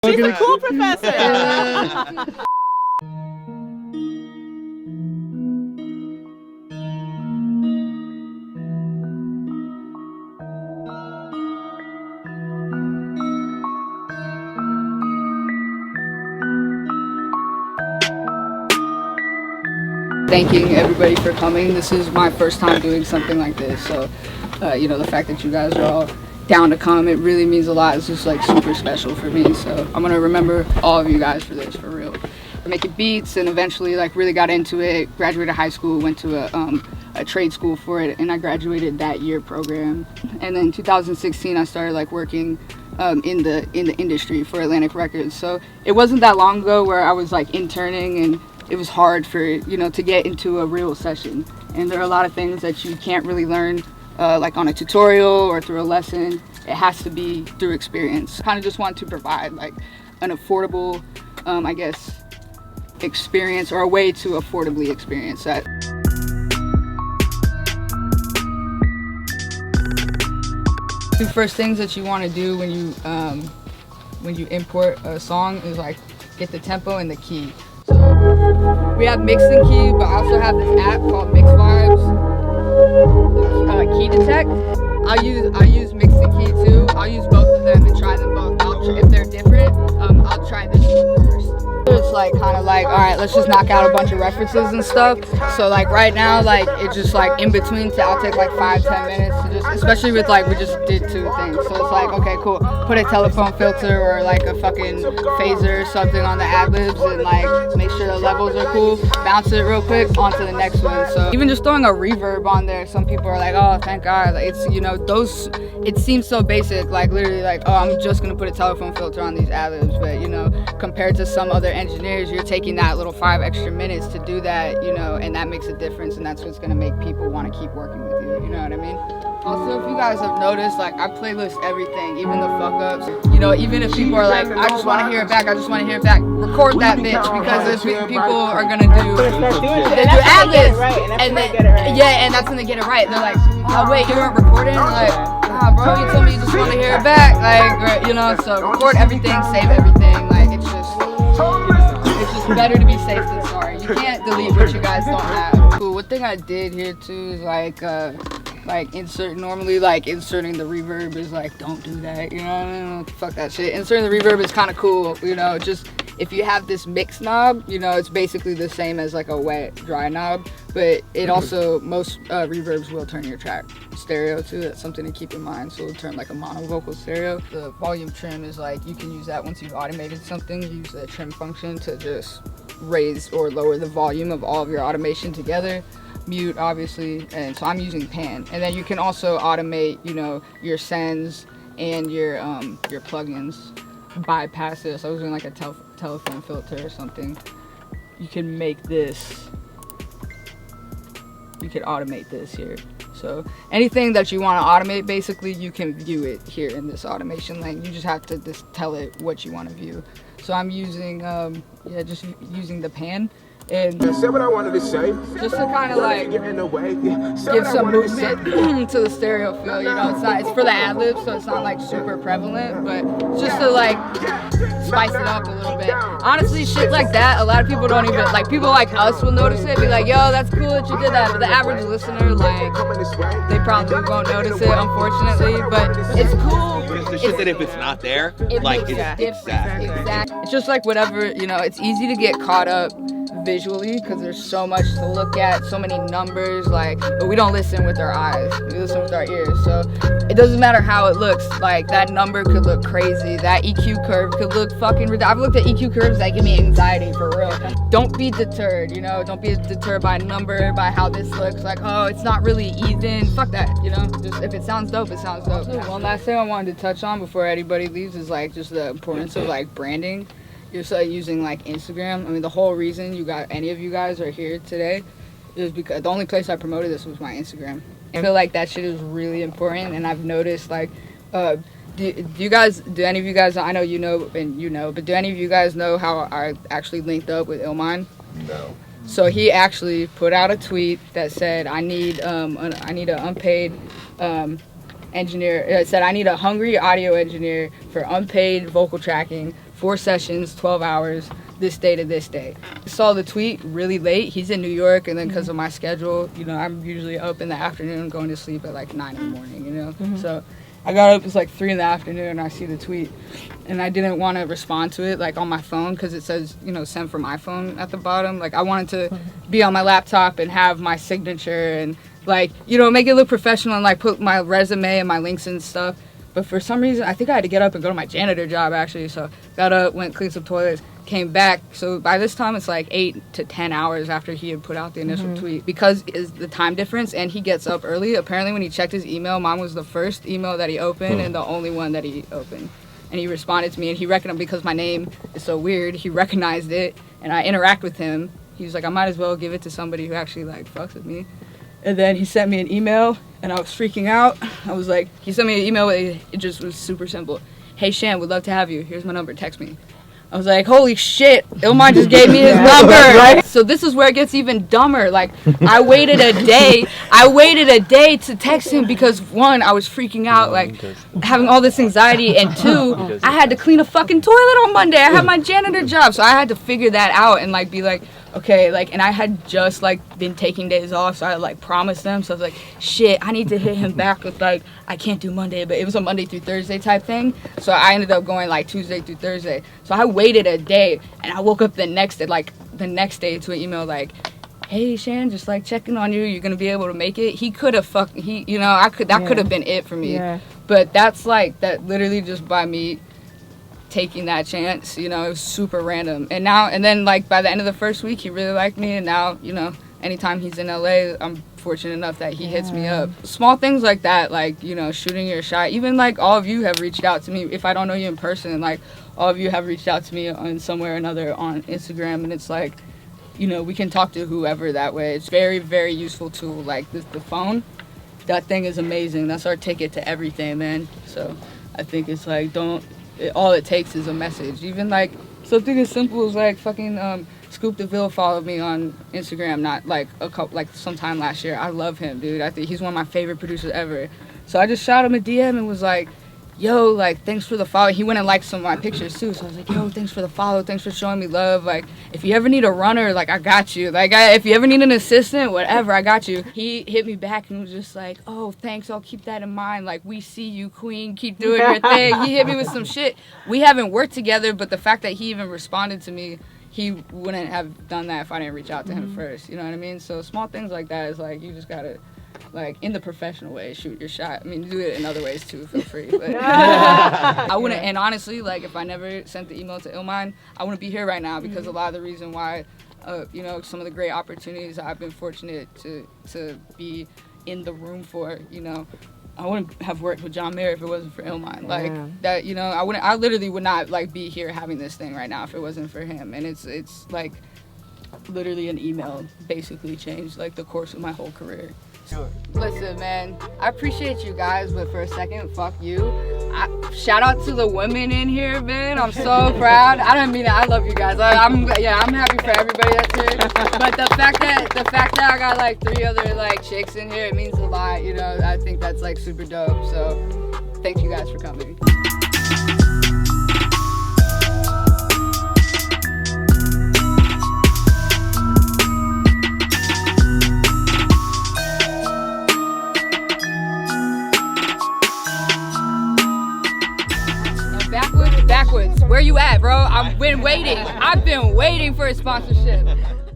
She's a cool professor. Thanking everybody for coming. This is my first time doing something like this, so you know, the fact that you guys are all down to come, it really means a lot. It's just like super special for me, so I'm gonna remember all of you guys for this, for real. For making beats, and eventually like really got into it, graduated high school, went to a trade school for it, and I graduated that year program. And then 2016 I started like working in the industry for Atlantic Records. So it wasn't that long ago where I was like interning, and it was hard for, you know, to get into a real session. And there are a lot of things that you can't really learn like on a tutorial or through a lesson. It has to be through experience. Kind of just want to provide like an affordable, I guess, experience, or a way to affordably experience that. The first things that you want to do when you import a song is like get the tempo and the key. So we have Mix and Key, but I also have this app called Mix Vibes, Key Detect. I'll use Mix and Key too. I'll use both of them and try them both. If they're different, I'll try this one first. It's like kind of like, all right, let's just knock out a bunch of references and stuff. So like right now, like it's just like in between. I'll take like 5-10 minutes to just, especially with like we just did 2 things. So it's like, okay, cool. Put a telephone filter or like a fucking phaser or something on the ad-libs and like make sure the levels are cool. Bounce it real quick onto the next one. So even just throwing a reverb on there, some people are like, oh, thank God. Like, it's, you know, those, it seems so basic, like literally like, oh, I'm just gonna put a telephone filter on these ad-libs, but you know, compared to some other engineers, you're taking that little 5 extra minutes to do that, you know, and that makes a difference, and that's what's gonna make people want to keep working with you, you know what I mean? Also, if you guys have noticed, like I playlist everything, even the fuck ups. You know, even if people are like, I just want to hear it back, I just want to hear it back, record that bitch, because if people are gonna do ad-libs, and then yeah, and that's when they get it right. They're like, oh wait, you weren't recording? Like, ah, bro, you told me you just want to hear it back, like, you know. So record everything, save everything. Like it's just better to be safe than sorry. You can't delete what you guys don't have. Cool. One thing I did here too is like normally like inserting the reverb is like, don't do that, you know what I mean? Fuck that shit. Inserting the reverb is kind of cool, you know, just if you have this mix knob, you know, it's basically the same as like a wet dry knob, but it also, most reverbs will turn your track stereo too. That's something to keep in mind. So it'll turn like a mono vocal stereo. The volume trim is like, you can use that once you've automated something. Use the trim function to just raise or lower the volume of all of your automation together. Mute, obviously, and so I'm using pan. And then you can also automate, you know, your sends and your plugins. Bypass this. I was doing like a telephone filter or something. You can make this. You can automate this here. So anything that you want to automate, basically, you can view it here in this automation lane. You just have to just tell it what you want to view. So I'm using, just using the pan. And I said what I wanted to say. Just to kind of like give some movement to the stereo feel, you know. It's for the ad-libs, so it's not like super prevalent, but just to like spice it up a little bit. Honestly, shit like that, a lot of people don't even, like, people like us will notice it, be like, yo, that's cool that you did that, but the average listener, like, they probably won't notice it, unfortunately, but it's cool. But it's the shit that if it's not there, like, it's exactly. It's just like whatever, you know, it's easy to get caught up visually because there's so much to look at, so many numbers, like, but we don't listen with our eyes, we listen with our ears. So it doesn't matter how it looks, like that number could look crazy, that EQ curve could look fucking ridiculous. I've looked at EQ curves that give me anxiety, for real. Don't be deterred, you know, don't be deterred by a number, by how this looks, like, oh, it's not really even, fuck that, you know. Just if it sounds dope, it sounds dope. One last thing I wanted to touch on before anybody leaves is like just the importance of like branding. You're using like Instagram. I mean, the whole reason any of you guys are here today is because the only place I promoted this was my Instagram. I feel like that shit is really important, and I've noticed like, do any of you guys, I know you know and you know, but do any of you guys know how I actually linked up with Illmind? No. So he actually put out a tweet that said, I need an unpaid engineer. It said, I need a hungry audio engineer for unpaid vocal tracking 4 sessions, 12 hours, this day to this day. I saw the tweet really late. He's in New York, and then because of my schedule, you know, I'm usually up in the afternoon, going to sleep at like 9 in the morning, you know? So I got up, it's like 3 in the afternoon, and I see the tweet. And I didn't want to respond to it like on my phone because it says, you know, send from iPhone at the bottom. Like I wanted to be on my laptop and have my signature and like, you know, make it look professional and like put my resume and my links and stuff. But for some reason, I think I had to get up and go to my janitor job actually. So got up, went cleaned some toilets, came back. So by this time it's like 8 to 10 hours after he had put out the initial tweet. Because is the time difference and he gets up early. Apparently when he checked his email, mine was the first email that he opened and the only one that he opened. And he responded to me and he recognized, because my name is so weird, he recognized it and I interact with him. He was like, I might as well give it to somebody who actually like fucks with me. And then he sent me an email and I was freaking out. I was like, he sent me an email, it just was super simple. Hey Shan, would love to have you. Here's my number, text me. I was like, holy shit, Ilman just gave me his number. Right? So this is where it gets even dumber. Like, I waited a day to text him because 1, I was freaking out, like, having all this anxiety, and 2, I had to clean a fucking toilet on Monday. I had my janitor job, so I had to figure that out and, like, be like, okay, like, and I had just, like, been taking days off, so I, like, promised them, so I was like, shit, I need to hit him back with, like, I can't do Monday, but it was a Monday through Thursday type thing, so I ended up going, like, Tuesday through Thursday, so I waited a day, and I woke up the next day to an email, like, hey, Shan, just, like, checking on you, you're gonna be able to make it. He could have you know, that could have been it for me, but that's, like, that literally just by me taking that chance, you know, it was super random. And then like by the end of the first week he really liked me, and now, you know, anytime he's in LA, I'm fortunate enough that he hits me up. Small things like that, like, you know, shooting your shot. Even like all of you have reached out to me. If I don't know you in person, like all of you have reached out to me on somewhere or another on Instagram, and it's like, you know, we can talk to whoever that way. It's very, very useful tool. Like the phone, that thing is amazing. That's our ticket to everything, man. So I think it's like, all it takes is a message. Even like something as simple as like fucking Scoop DeVille followed me on Instagram not like sometime last year. I love him, dude. I think he's one of my favorite producers ever. So I just shot him a DM and was like, yo, like, thanks for the follow. He went and liked some of my pictures too. So I was like, yo, thanks for the follow. Thanks for showing me love. Like, if you ever need a runner, like, I got you. Like, if you ever need an assistant, whatever, I got you. He hit me back and was just like, oh, thanks. I'll keep that in mind. Like, we see you, queen. Keep doing your thing. He hit me with some shit. We haven't worked together, but the fact that he even responded to me, he wouldn't have done that if I didn't reach out to him first. You know what I mean? So small things like that is like, you just gotta, like, in the professional way, shoot your shot. I mean, do it in other ways too, feel free. But I wouldn't, and honestly, like, if I never sent the email to Ilman, I wouldn't be here right now, because a lot of the reason why, you know, some of the great opportunities I've been fortunate to be in the room for, you know, I wouldn't have worked with John Mayer if it wasn't for Ilman. Like, that, you know, I literally would not, like, be here having this thing right now if it wasn't for him. And it's like, literally an email basically changed, like, the course of my whole career. Listen, man, I appreciate you guys, but for a second, fuck you. Shout out to the women in here, man. I'm so proud. I don't mean that. I love you guys. I'm happy for everybody that's here. But the fact that I got like 3 other like chicks in here, it means a lot. You know, I think that's like super dope. So, thank you guys for coming. Backwards. Where you at, bro? I've been waiting for a sponsorship.